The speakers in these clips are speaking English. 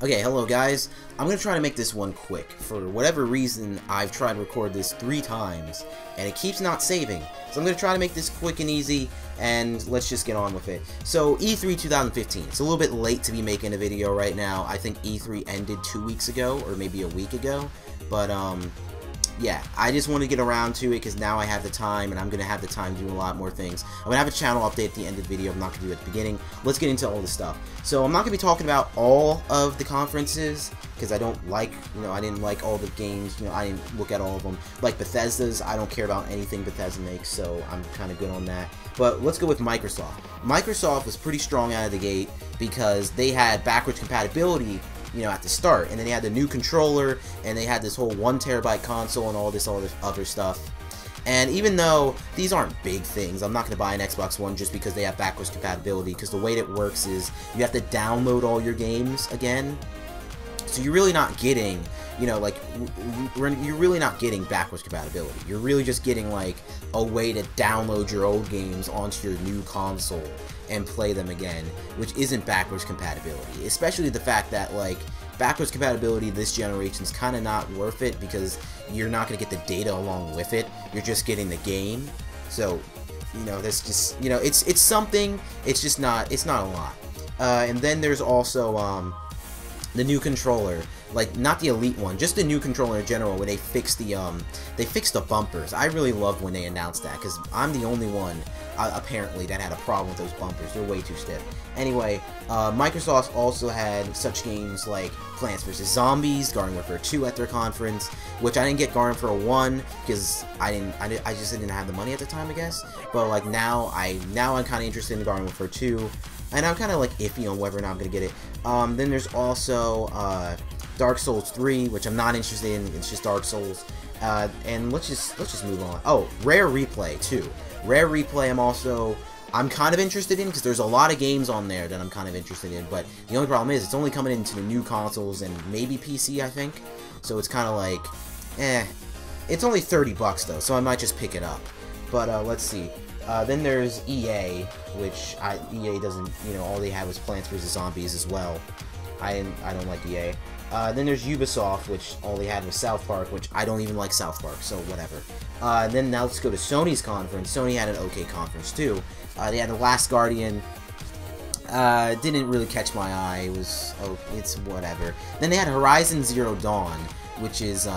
Okay, hello guys. I'm gonna try to make this one quick. For whatever reason, I've tried to record this 3 times, and it keeps not saving. So I'm gonna try to make this quick and easy, and let's just get on with it. So, E3 2015. It's a little bit late to be making a video right now. I think E3 ended 2 weeks ago, or maybe a week ago. But, yeah, I just want to get around to it because now I have the time, and I'm going to have the time to do a lot more things. I'm going to have a channel update at the end of the video. I'm not going to do it at the beginning. Let's get into all the stuff. So I'm not going to be talking about all of the conferences because I don't like, I didn't like all the games. I didn't look at all of them. Like Bethesda's, I don't care about anything Bethesda makes, so I'm kind of good on that. But let's go with Microsoft. Microsoft was pretty strong out of the gate because they had backwards compatibility at the start, and then they had the new controller, and they had this whole 1 terabyte console and all this other stuff. And even though these aren't big things, I'm not going to buy an Xbox One just because they have backwards compatibility, because the way it works is you have to download all your games again. So you're really not getting, you're really not getting backwards compatibility. You're really just getting, like, a way to download your old games onto your new console and play them again, which isn't backwards compatibility. Especially the fact that, like, backwards compatibility this generation is kind of not worth it because you're not going to get the data along with it. You're just getting the game. So, that's just, it's something. It's just not, it's not a lot. And then there's also, the new controller, like not the Elite one, just the new controller in general, where they fixed the bumpers. I really loved when they announced that because I'm the only one apparently that had a problem with those bumpers. They're way too stiff. Anyway, Microsoft also had such games like Plants vs Zombies, Garden Warfare 2 at their conference, which I didn't get Garden Warfare 1 because I just didn't have the money at the time, I guess. But like now I'm kind of interested in Garden Warfare 2. And I'm kind of like iffy on whether or not I'm going to get it. Then there's also Dark Souls 3, which I'm not interested in. It's just Dark Souls. And let's just move on. Oh, Rare Replay too. Rare Replay I'm kind of interested in because there's a lot of games on there that I'm kind of interested in. But the only problem is it's only coming into the new consoles and maybe PC, I think. So it's kind of like, It's only $30 though, so I might just pick it up. But let's see. Then there's EA, which EA doesn't, all they had was Plants vs Zombies as well. I don't like EA. Then there's Ubisoft, which all they had was South Park, which I don't even like South Park, so whatever. Then now let's go to Sony's conference. Sony had an okay conference too. They had The Last Guardian. Didn't really catch my eye. It's whatever. Then they had Horizon Zero Dawn, which is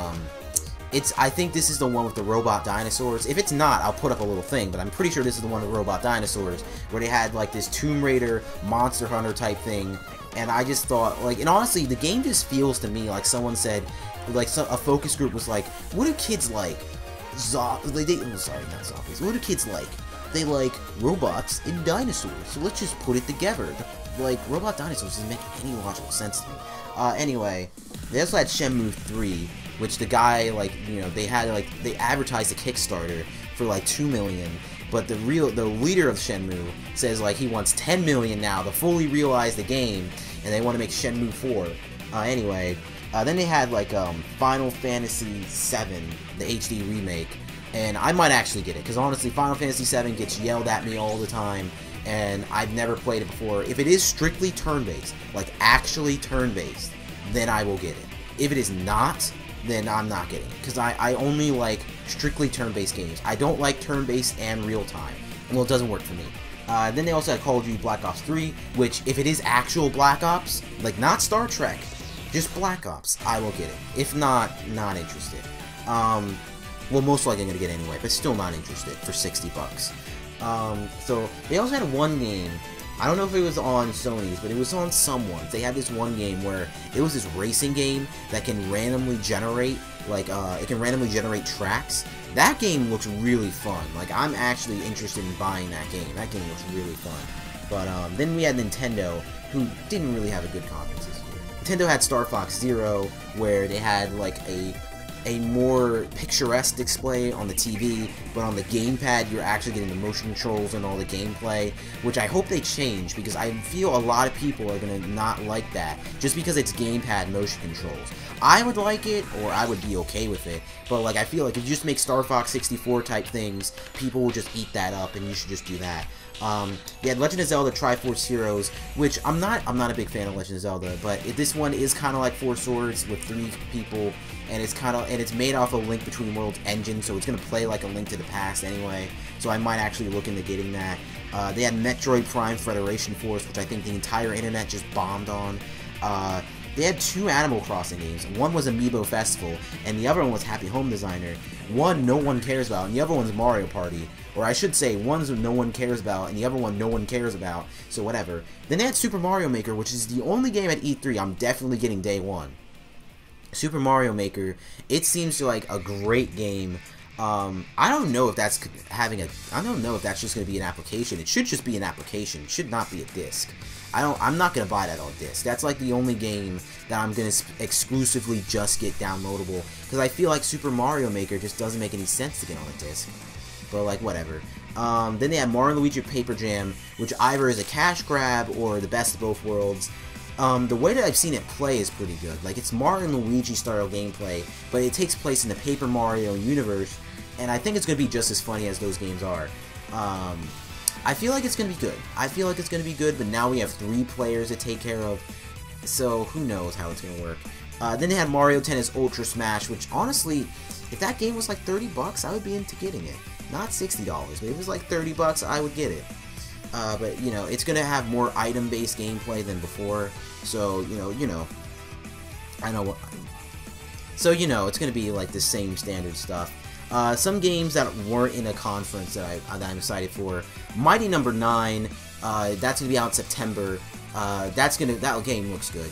I think this is the one with the robot dinosaurs. If it's not, I'll put up a little thing, but I'm pretty sure this is the one with robot dinosaurs, where they had, like, this Tomb Raider, Monster Hunter type thing, and I just thought, like, and honestly, the game just feels to me like someone said, like, a focus group was like, what do kids like? Sorry, not zombies. What do kids like? They like robots and dinosaurs, so let's just put it together. Like, robot dinosaurs doesn't make any logical sense to me. Anyway, they also had Shenmue 3, which the guy, like, they advertised a Kickstarter for like 2 million, but the leader of Shenmue says like he wants 10 million now to fully realize the game, and they want to make Shenmue 4. Anyway, then they had like Final Fantasy VII, the HD remake, and I might actually get it because honestly, Final Fantasy VII gets yelled at me all the time, and I've never played it before. If it is strictly turn-based, like actually turn-based, then I will get it. If it is not, then I'm not getting it, because I only like strictly turn-based games. I don't like turn-based and real-time. Well, it doesn't work for me. Then they also had Call of Duty Black Ops 3, which, if it is actual Black Ops, like not Star Trek, just Black Ops, I will get it. If not, not interested. Well, most likely I'm going to get it anyway, but still not interested for $60. So, they also had one game. I don't know if it was on Sony's, but it was on someone's. They had this one game where it was this racing game that can randomly generate, like, it can randomly generate tracks. That game looks really fun. Like, I'm actually interested in buying that game. That game looks really fun. But, then we had Nintendo, who didn't really have a good conference this year. Nintendo had Star Fox Zero, where they had, like, a more picturesque display on the TV, but on the gamepad you're actually getting the motion controls and all the gameplay, which I hope they change, because I feel a lot of people are going to not like that, just because it's gamepad motion controls. I would like it, or I would be okay with it, but like I feel like if you just make Star Fox 64 type things, people will just eat that up, and you should just do that. They had Legend of Zelda Triforce Heroes, which I'm not a big fan of Legend of Zelda, but this one is kind of like Four Swords with 3 people, and it's made off a Link Between Worlds engine, so it's gonna play like a Link to the Past anyway. So I might actually look into getting that. They had Metroid Prime Federation Force, which I think the entire internet just bombed on. They had 2 Animal Crossing games. One was Amiibo Festival, and the other one was Happy Home Designer. One no one cares about, and the other one's Mario Party. Or I should say, one's no one cares about, and the other one no one cares about, so whatever. Then they had Super Mario Maker, which is the only game at E3 I'm definitely getting day one. Super Mario Maker, it seems like a great game. I don't know if that's I don't know if that's just going to be an application. It should just be an application. It should not be a disc. I'm not going to buy that on disc. That's like the only game that I'm going to exclusively just get downloadable, because I feel like Super Mario Maker just doesn't make any sense to get on a disc. But like, whatever. Then they had Mario & Luigi Paper Jam, which either is a cash grab or the best of both worlds. The way that I've seen it play is pretty good. Like, it's Mario & Luigi style gameplay, but it takes place in the Paper Mario universe, and I think it's going to be just as funny as those games are. I feel like it's going to be good. I feel like it's going to be good, but now we have 3 players to take care of, so who knows how it's going to work. Then they had Mario Tennis Ultra Smash, which honestly, if that game was like 30 bucks, I would be into getting it. Not $60, but if it was like 30 bucks, I would get it. But, you know, it's going to have more item-based gameplay than before, so, you know, I know what... So, you know, it's going to be like the same standard stuff. Some games that weren't in a conference that I'm excited for. Mighty Number 9, that's going to be out in September. That game looks good.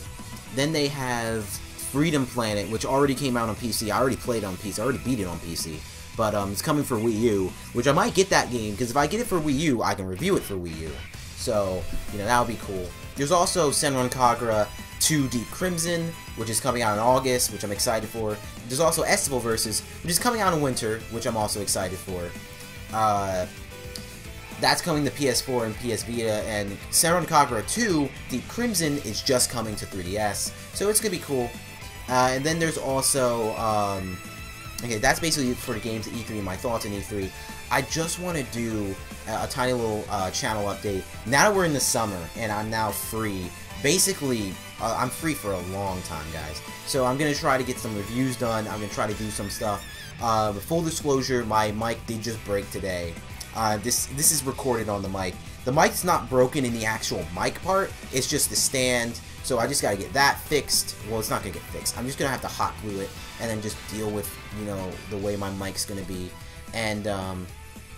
Then they have Freedom Planet, which already came out on PC. I already played it on PC. I already beat it on PC. But it's coming for Wii U, which I might get that game, because if I get it for Wii U, I can review it for Wii U. So, you know, that'll be cool. There's also Senran Kagura 2 Deep Crimson, which is coming out in August, which I'm excited for. There's also Estival Versus, which is coming out in winter, which I'm also excited for. That's coming to PS4 and PS Vita, and Senran Kagura 2 Deep Crimson is just coming to 3DS, so it's gonna be cool. And then there's also, okay, that's basically it for the games at E3 and my thoughts on E3. I just want to do a tiny little channel update. Now that we're in the summer and I'm now free, basically, I'm free for a long time, guys. So I'm going to try to get some reviews done. I'm going to try to do some stuff. Full disclosure, my mic did just break today. This is recorded on the mic. The mic's not broken in the actual mic part. It's just the stand. So I just got to get that fixed. Well, it's not going to get fixed. I'm just going to have to hot glue it and then just deal with, you know, the way my mic's going to be. And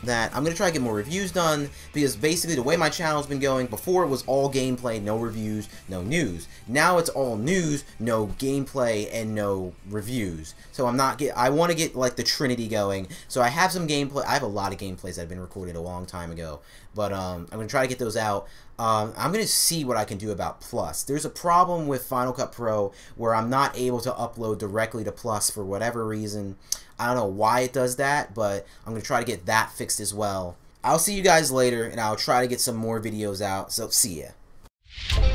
that I'm going to try to get more reviews done, because basically the way my channel's been going, before it was all gameplay, no reviews, no news. Now it's all news, no gameplay, and no reviews. So I want to get like the Trinity going. So I have some gameplay. I have a lot of gameplays that have been recorded a long time ago, but I'm going to try to get those out. I'm going to see what I can do about Plus. There's a problem with Final Cut Pro where I'm not able to upload directly to Plus for whatever reason. I don't know why it does that, but I'm going to try to get that fixed as well. I'll see you guys later, and I'll try to get some more videos out, so see ya.